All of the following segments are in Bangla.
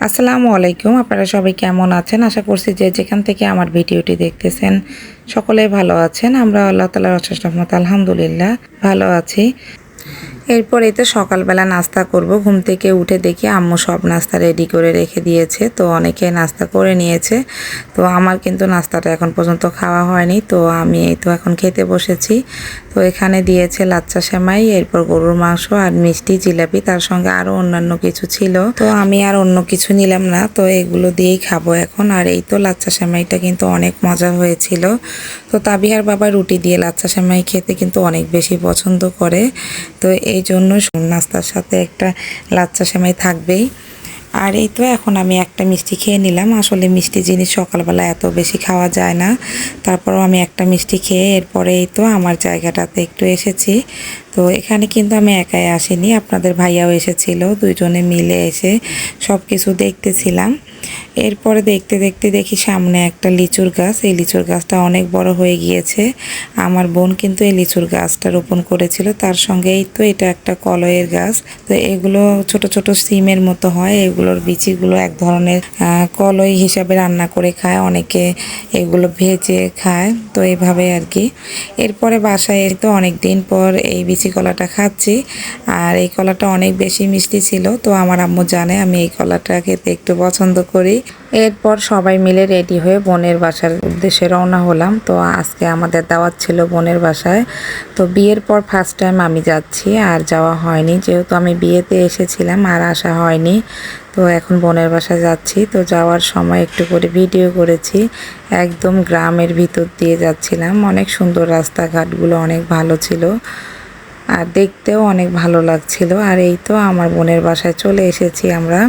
আসসালামু আলাইকুম। আপনারা সবাই কেমন আছেন? আশা করছি যে যেখান থেকে আমার ভিডিওটি দেখতেছেন সকলেই ভালো আছেন। আমরা আল্লাহ তাআলার অশেষ রহমতে আলহামদুলিল্লাহ ভালো আছি। এরপরেই তো সকালবেলা নাস্তা করব। ঘুম থেকে উঠে দেখি আম্মু সব নাস্তা রেডি করে রেখে দিয়েছে। তো অনেকে নাস্তা করে নিয়েছে। তো আমার কিন্তু নাস্তাটা এখন পর্যন্ত খাওয়া হয়নি। তো আমি এই তো এখন খেতে বসেছি। তো এখানে দিয়েছে লাচ্চা সেমাই, এরপর গরুর মাংস আর মিষ্টি জিলাপি, তার সঙ্গে আরও অন্যান্য কিছু ছিল। তো আমি আর অন্য কিছু নিলাম না, তো এগুলো দিয়েই খাবো এখন। আর এই তো লাচ্চা সেমাইটা কিন্তু অনেক মজা হয়েছিল। তো তাবিহার বাবা রুটি দিয়ে লাচ্চা সেমাই খেতে কিন্তু অনেক বেশি পছন্দ করে। তো এই জন্য নাস্তার সাথে একটা লাচ্চা সেমাই থাকবেই। আর এই তো এখন আমি একটা মিষ্টি খেয়ে নিলাম। আসলে মিষ্টি জিনিস সকালবেলা এত বেশি খাওয়া যায় না, তারপরেও আমি একটা মিষ্টি খেয়ে এরপরে এই তো আমার জায়গাটাতে একটু এসেছি। তো এখানে কিন্তু আমি একাই আসিনি, আপনাদের ভাইয়াও এসেছিল, দুইজনে মিলে এসে সব কিছু দেখতেছিলাম। এরপরে দেখতে দেখতে দেখি সামনে একটা লিচুর গাছ। এই লিচুর গাছটা অনেক বড় হয়ে গিয়েছে। আমার বোন কিন্তু এই লিচুর গাছটা রোপণ করেছিল, তার সঙ্গে এই তো এটা একটা কলইয়ের গাছ। তো এগুলো ছোট ছোট সিমের মতো হয়, এগুলোর বিচিগুলো এক ধরনের কলই হিসাবে রান্না করে খায়, অনেকে এগুলো ভেজে খায়। তো এইভাবে আর কি। এরপরে বাসায় তো অনেক দিন পর এই বিচি কলাটা খাচ্ছি। আর এই কলাটা অনেক বেশি মিষ্টি ছিল। তো আমার আম্মু জানে আমি এই কলাটা খেতে একটু পছন্দ করি। এরপর সবাই মিলে রেডি হয়ে বোনের বাসার উদ্দেশ্যে রওনা হলাম। তো আজকে আমাদের দাওয়াত ছিল বোনের বাসায়। তো বিয়ের পর ফার্স্ট টাইম আমি যাচ্ছি, আর যাওয়া হয়নি, যেহেতু আমি বিয়েতে এসেছিলাম আর আসা হয়নি। তো এখন বোনের বাসায় যাচ্ছি। তো যাওয়ার সময় একটু করে ভিডিও করেছি। একদম গ্রামের ভিতর দিয়ে যাচ্ছিলাম, অনেক সুন্দর, রাস্তাঘাটগুলো অনেক ভালো ছিল আর দেখতেও অনেক ভালো লাগছিল। আর এই তো আমার বোনের বাসায় চলে এসেছি আমরা।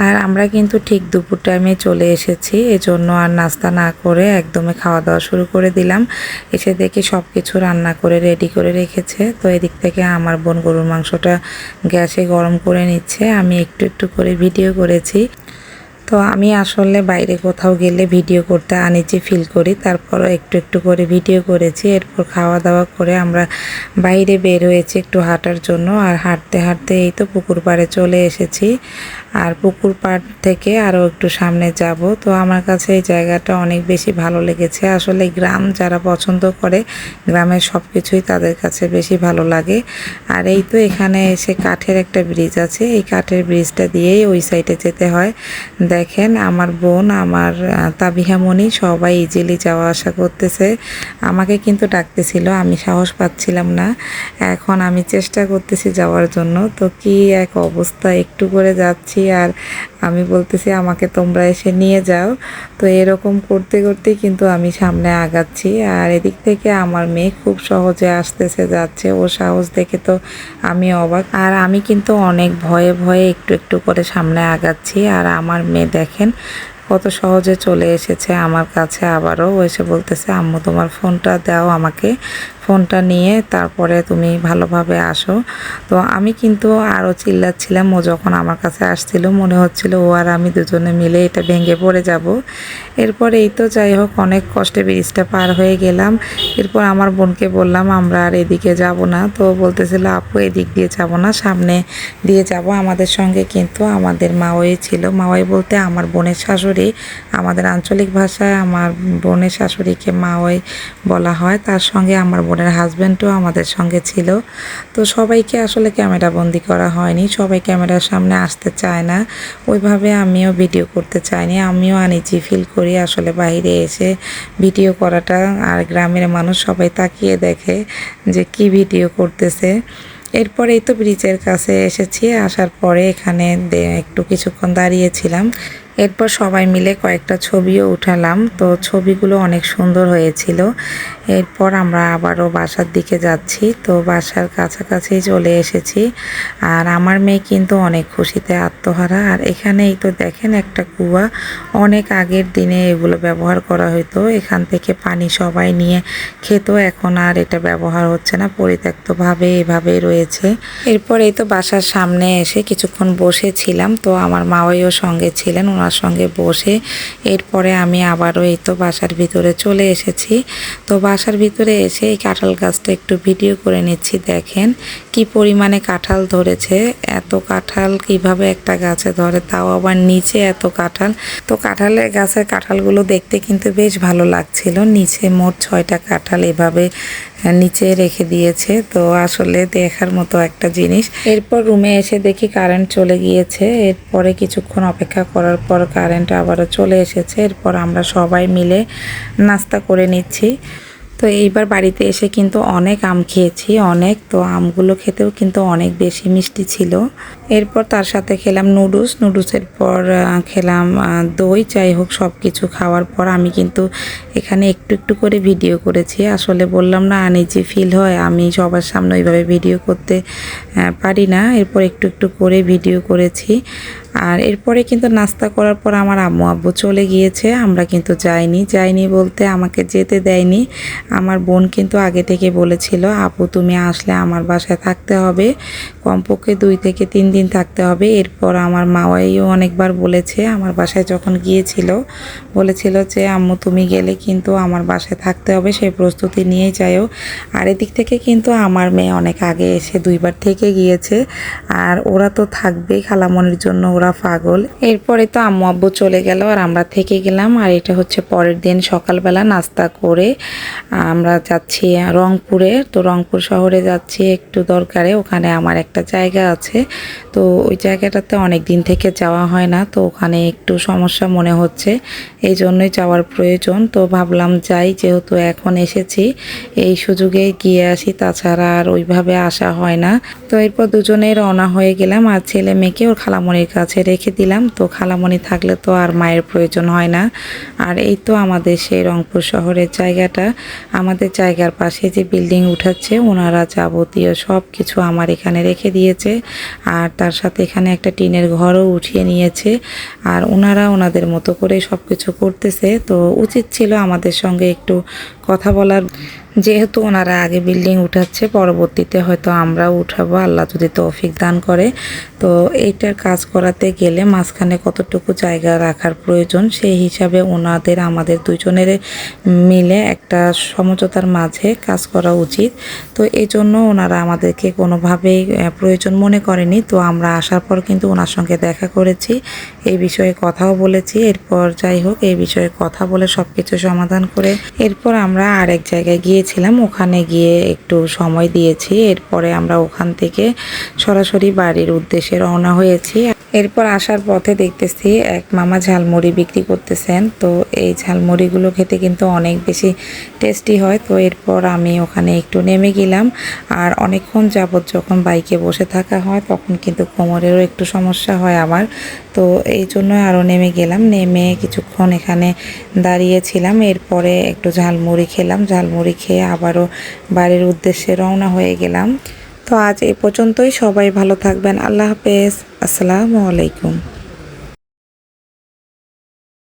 আর আমরা কিন্তু ঠিক দুপুর টাইমে চলে এসেছি, এজন্য আর নাস্তা না করে একদমই খাওয়া দাওয়া শুরু করে দিলাম। এসে দেখি সব কিছু রান্না করে রেডি করে রেখেছে। তো এদিক থেকে আমার বোন গরুর মাংসটা গ্যাসে গরম করে নিচ্ছে, আমি একটু একটু করে ভিডিও করেছি। তো আমি আসলে বাইরে কোথাও গেলে ভিডিও করতে আনইজি ফিল করি, তারপরও একটু একটু করে ভিডিও করেছি। এরপর খাওয়া দাওয়া করে আমরা বাইরে বের হয়েছি একটু হাঁটার জন্য। আর হাঁটতে হাঁটতে এই তো পুকুর পাড়ে চলে এসেছি। আর পুকুর পাড় থেকে আরও একটু সামনে যাব। তো আমার কাছে এই জায়গাটা অনেক বেশি ভালো লেগেছে। আসলে গ্রাম যারা পছন্দ করে, গ্রামের সব কিছুই তাদের কাছে বেশি ভালো লাগে। আর এই তো এখানে এসে কাঠের একটা ব্রিজ আছে, এই কাঠের ব্রিজটা দিয়েই ওই সাইডে যেতে হয়। দেখেন আমার বোন, আমার তাবিহামণি সবাই ইজিলি যাওয়া আসা করতেছে। আমাকে কিন্তু ডাকতেছিল, আমি সাহস পাচ্ছিলাম না। এখন আমি চেষ্টা করতেছি যাওয়ার জন্য। তো কি এক অবস্থা, একটু করে যাচ্ছি আর আমি বলতেছি আমাকে তোমরা এসে নিয়ে যাও। তো এরকম করতে করতেই কিন্তু আমি সামনে আগাচ্ছি। আর এদিক থেকে আমার মেয়ে খুব সহজে আসতেছে যাচ্ছে, ও সাহস দেখে তো আমি অবাক। আর আমি কিন্তু অনেক ভয়ে ভয়ে একটু একটু করে সামনে আগাচ্ছি। আর আমার মেয়ে দেখেন কত সহজে চলে এসেছে আমার কাছে। আবারও এসে বলতেছে আম্মু তোমার ফোনটা দাও আমাকে, ফোনটা নিয়ে তারপরে তুমি ভালোভাবে আসো। তো আমি কিন্তু আরও চিল্লাচ্ছিলাম, ও যখন আমার কাছে আসছিল মনে হচ্ছিল ও আর আমি দুজনে মিলে এটা ভেঙে পড়ে যাব। এরপর এই তো যাই হোক অনেক কষ্টে ব্রিজটা পার হয়ে গেলাম। এরপর আমার বোনকে বললাম আমরা আর এদিকে যাব না। তো বলতেছিল আপু এদিক দিয়ে যাব না, সামনে দিয়ে যাব। আমাদের সঙ্গে কিন্তু আমাদের মাওই ছিল, মাওই বলতে আমার বোনের শাশুড়ি। আমাদের আঞ্চলিক ভাষায় আমার বোনের শাশুড়িকে মাওই বলা হয়। তার সঙ্গে আমার বোনের হাজব্যান্ডও আমাদের সঙ্গে ছিল। তো সবাইকে আসলে ক্যামেরা বন্দি করা হয়নি, সবাই ক্যামেরার সামনে আসতে চায় না, ওইভাবে আমিও ভিডিও করতে চাইনি। আমিও আনইজি ফিল করি আসলে বাইরে এসে ভিডিও করাটা। আর গ্রামের মানুষ সবাই তাকিয়ে দেখে যে কি ভিডিও করতেছে। এরপরেই তো ব্রিজের কাছে এসেছি, আসার পরে এখানে একটু কিছুক্ষণ দাঁড়িয়েছিলাম। এরপর সবাই মিলে কয়েকটা ছবিও উঠালাম। তো ছবিগুলো অনেক সুন্দর হয়েছিল। এরপর আমরা আবারও বাসার দিকে যাচ্ছি। তো বাসার কাছাকাছি চলে এসেছি। আর আমার মেয়ে কিন্তু অনেক খুশিতে আত্মহারা। আর এখানেই তো দেখেন একটা কুয়া, অনেক আগের দিনে এগুলো ব্যবহার করা হতো, এখান থেকে পানি সবাই নিয়ে খেত। এখন আর এটা ব্যবহার হচ্ছে না, পরিত্যক্তভাবে এভাবেই রয়েছে। এরপর এই তো বাসার সামনে এসে কিছুক্ষণ বসেছিলাম। তো আমার মাওয়াইও সঙ্গে ছিলেন, ওনার ওনার সঙ্গে বসে এরপরে আমি আবারও এই তো বাসার ভিতরে চলে এসেছি। তো বাসার ভিতরে এসে এই কাঁঠাল গাছটা একটু ভিডিও করে নিচ্ছি। দেখেন কি পরিমাণে কাঁঠাল ধরেছে, এত কাঁঠাল কিভাবে একটা গাছে ধরে, তাও আবার নিচে এত কাঁঠাল। তো কাঁঠালের গাছের কাঁঠালগুলো দেখতে কিন্তু বেশ ভালো লাগছিল। নিচে মোট 6টা কাঁঠাল এভাবে নিচে রেখে দিয়েছে, তো আসলে দেখার মতো একটা জিনিস। এরপর রুমে এসে দেখি কারেন্ট চলে গিয়েছে। এরপরে কিছুক্ষণ অপেক্ষা করার পর কারেন্ট আবারও চলে এসেছে। এরপর আমরা সবাই মিলে নাস্তা করে নিচ্ছি। তো এইবার বাড়িতে এসে কিন্তু অনেক আম খেয়েছি, অনেক। তো আমগুলো খেতেও কিন্তু অনেক বেশি মিষ্টি ছিল। এরপর তার সাথে খেলাম নুডলসের পর খেলাম দই। যাই হোক, সব কিছু খাওয়ার পর আমি কিন্তু এখানে একটু একটু করে ভিডিও করেছি। আসলে বললাম না, আনইজি ফিল হয়, আমি সবার সামনে ওইভাবে ভিডিও করতে পারি না। এরপর একটু একটু করে ভিডিও করেছি। আর এরপরে কিন্তু নাস্তা করার পর আমার আম্মু আব্বু চলে গিয়েছে, আমরা কিন্তু যাইনি বলতে আমাকে যেতে দেয়নি। আমার বোন কিন্তু আগে থেকে বলেছিল, আপু তুমি আসলে আমার বাসায় থাকতে হবে, কমপক্ষে 2 থেকে 3 দিন থাকতে হবে। এরপর আমার মাওয়াইও অনেকবার বলেছে, আমার বাসায় যখন গিয়েছিল বলেছিল যে আম্মু তুমি গেলে কিন্তু আমার বাসায় থাকতে হবে, সেই প্রস্তুতি নিয়েই যাইও। আর এদিক থেকে কিন্তু আমার মেয়ে অনেক আগে এসে 2বার থেকে গিয়েছে, আর ওরা তো থাকবেই খালামনির জন্য, ওরা পাগল। এরপরে তো আম্মু আব্বু চলে গেল আর আমরা থেকে গেলাম। আর এটা হচ্ছে পরের দিন সকালবেলা নাস্তা করে আমরা যাচ্ছি রংপুরে। তো রংপুর শহরে যাচ্ছি একটু দরকারে, ওখানে আমার একটা জায়গা আছে। তো ওই জায়গাটাতে অনেক দিন থেকে যাওয়া হয় না, তো ওখানে একটু সমস্যা মনে হচ্ছে, এই জন্যই যাওয়ার প্রয়োজন। তো ভাবলাম যাই, যেহেতু এখন এসেছি এই সুযোগে গিয়ে আসি, তাছাড়া আর ওইভাবে আসা হয় না। তো এরপর দুজনেই রওনা হয়ে গেলাম, আর ছেলে মেয়েকে ওর খালামণির কাছে রেখে দিলাম। তো খালামণি থাকলে তো আর মায়ের প্রয়োজন হয় না। আর এই তো আমাদের সেই রংপুর শহরের জায়গাটা, আমাদের জায়গার পাশে যে বিল্ডিং উঠাচ্ছে ওনারা যাবতীয় সব কিছু আমার এখানে রেখে দিয়েছে, আর তার সাথে এখানে একটা টিনের ঘরও উঠিয়ে নিয়েছে। আর ওনারা ওনাদের মতো করে সব কিছু করতেছে। তো উচিত ছিল আমাদের সঙ্গে একটু কথা বলার, যেহেতু ওনারা আগে বিল্ডিং উঠাচ্ছে, পরবর্তীতে হয়তো আমরাও উঠাবো, আল্লাহ যদি তৌফিক দান করে। তো এইটার কাজ করাতে গেলে মাঝখানে কতটুকু জায়গা রাখার প্রয়োজন, সেই হিসাবে ওনাদের আমাদের দুজনের মিলে একটা সমঝোতার মাঝে কাজ করা উচিত। তো এই জন্য ওনারা আমাদেরকে কোনোভাবেই প্রয়োজন মনে করেনি। তো আমরা আসার পর কিন্তু ওনার সঙ্গে দেখা করেছি, এই বিষয়ে কথাও বলেছি। এরপর যাই হোক, এই বিষয়ে কথা বলে সব কিছু সমাধান করে এরপর আমরা আরেক জায়গায় গিয়েছিলাম, ওখানে গিয়ে একটু সময় দিয়েছি। এরপরে আমরা ওখান থেকে সরাসরি বাড়ির উদ্দেশ্যে রওনা হয়েছি। এরপর আসার পথে দেখতেছি এক মামা ঝালমুড়ি বিক্রি করতেছেন। তো এই ঝালমুড়িগুলো খেতে কিন্তু অনেক বেশি টেস্টি হয়। তো এরপর আমি ওখানে একটু নেমে গেলাম। আর অনেকক্ষণ যাবৎ যখন বাইকে বসে থাকা হয় তখন কিন্তু কোমরেরও একটু সমস্যা হয় আমার। তো এই জন্য আরও নেমে গেলাম, নেমে কিছুক্ষণ এখানে দাঁড়িয়েছিলাম। এরপরে একটু ঝালমুড়ি খেলাম, ঝালমুড়ি খেয়ে আবারও বাড়ির উদ্দেশ্যে রওনা হয়ে গেলাম। তো আজ এই পর্যন্তই, সবাই ভালো থাকবেন, আল্লাহ হাফেজ, আসসালামু আলাইকুম।